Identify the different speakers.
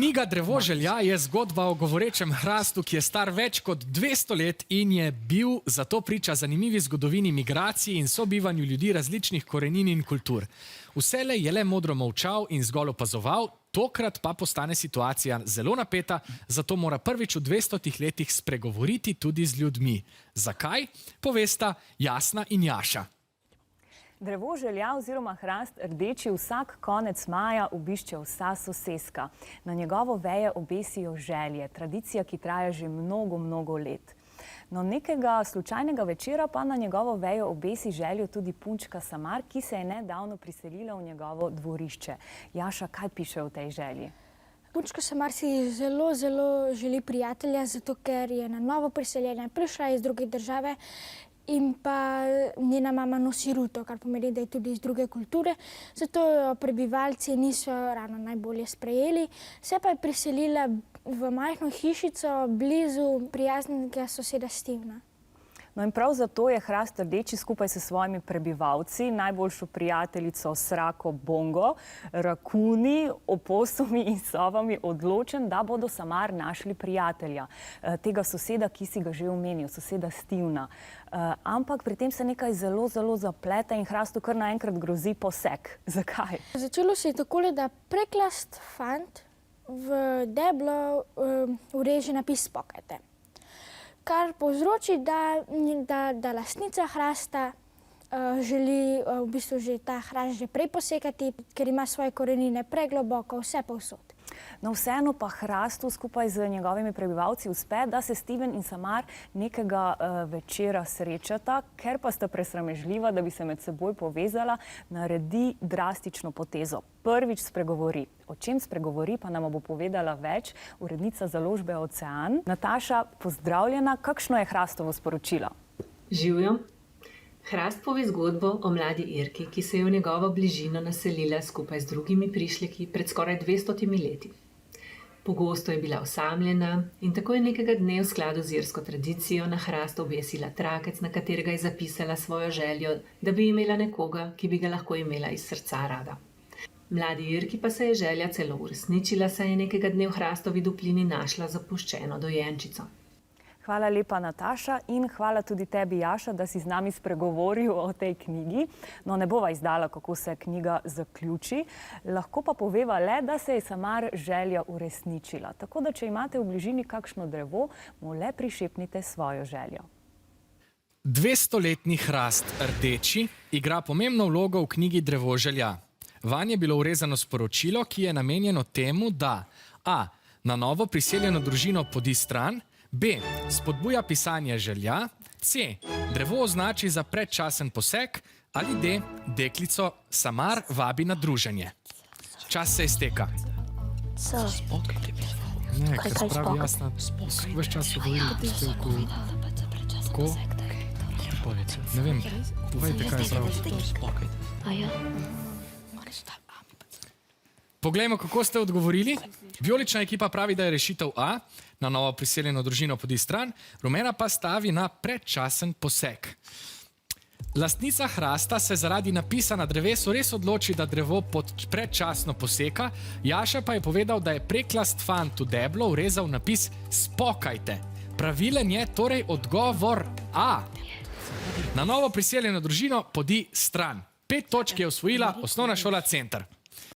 Speaker 1: Knjiga Drevo želja je zgodba o govorečem hrastu, ki je star več kot 200 let in je bil zato priča zanimivi zgodovini migracij in sobivanju ljudi različnih korenin in kultur. Vselej je le modro molčal in zgolj opazoval, tokrat pa postane situacija zelo napeta, zato mora prvič v 200 letih spregovoriti tudi z ljudmi. Zakaj? Povesta Jasna in Jaša.
Speaker 2: Drevo želja oziroma hrast rdeči vsak konec maja obišče vsa soseska. Na njegovo veje obesijo želje, tradicija, ki traja že mnogo let. No, nekega slučajnega večera pa na njegovo vejo obesi željo tudi punčka Samar, ki se je nedavno priselila v njegovo dvorišče. Jaša, kaj piše v tej želji?
Speaker 3: Punčka Samar si zelo želi prijatelja, zato ker je na novo priseljena, prišla iz druge države in pa njena mama nosi ruto, kar pomeni, da je tudi iz druge kulture. Zato jo prebivalci niso ravno najbolje sprejeli. Se pa je priselila v majhno hišico blizu prijaznega soseda Stevena.
Speaker 2: No in prav zato je hrast rdeči skupaj s svojimi prebivalci, najboljšo prijateljico Srako Bongo, rakuni, opossumi in sovami odločen, da bodo Samar našli prijatelja, tega soseda, ki si ga že omenil, soseda Stevena. Ampak pri tem se nekaj zelo zapleta in hrastu kar naenkrat grozi poseg. Zakaj?
Speaker 3: Začelo se je takole, da preklast fant v deblo ureže napis "Spokajte", kar povzroči, da lastnica hrasta želi v bistvu že ta hrast že prej posekati, ker ima svoje korenine pregloboko, vse povsod.
Speaker 2: No, vseeno pa hrastu skupaj z njegovimi prebivalci uspe, da se Steven in Samar nekega večera srečata, ker pa sta presramežljiva, da bi se med seboj povezala, naredi drastično potezo. Prvič spregovori. O čem spregovori, pa nam bo povedala več urednica založbe Ocean. Nataša, pozdravljena. Kakšno je hrastovo sporočilo?
Speaker 4: Živjo. Hrast pove zgodbo o mladi Irki, ki se je v njegovo bližino naselila skupaj z drugimi prišleki pred skoraj 200 leti. Pogosto je bila osamljena in tako je nekega dne v skladu z irsko tradicijo na hrast obesila trakec, na katerega je zapisala svojo željo, da bi imela nekoga, ki bi ga lahko imela iz srca rada. Mladi Irki pa se je želja celo uresničila, saj je nekega dne v hrastovi duplini našla zapuščeno dojenčico.
Speaker 2: Hvala lepa, Nataša, in hvala tudi tebi, Jaša, da si z nami spregovoril o tej knjigi. No, ne bova izdala, kako se knjiga zaključi. Lahko pa poveva le, da se je Samar želja uresničila. Tako da, če imate v bližini kakšno drevo, mu le prišepnite svojo željo.
Speaker 1: 200-letni hrast rdeči igra pomembno vlogo v knjigi Drevo želja. Vanj je bilo vrezano sporočilo, ki je namenjeno temu, da a. na novo priseljeno družino podi stran, b. spodbuja pisanje želja, c. drevo označi za predčasen poseg ali d. deklico Samar vabi na druženje. Čas se izteka. Ne, ker pravi Jasna, ves čas so govorili v prispevku. Tako? Ne vem, povejte, kaj je prav. Poglejmo, kako ste odgovorili. Vijolična ekipa pravi, da je rešitev A, na novo priseljeno družino podi stran, rumena pa stavi na predčasen poseg. Lastnica hrasta se zaradi napisa na drevesu res odloči, da drevo predčasno poseka, Jaša pa je povedal, da je preklast fant v deblo vrezal napis "Spokajte". Pravilen je torej odgovor A. Na novo priseljeno družino podi stran. 5 točk je osvojila Osnovna šola Center.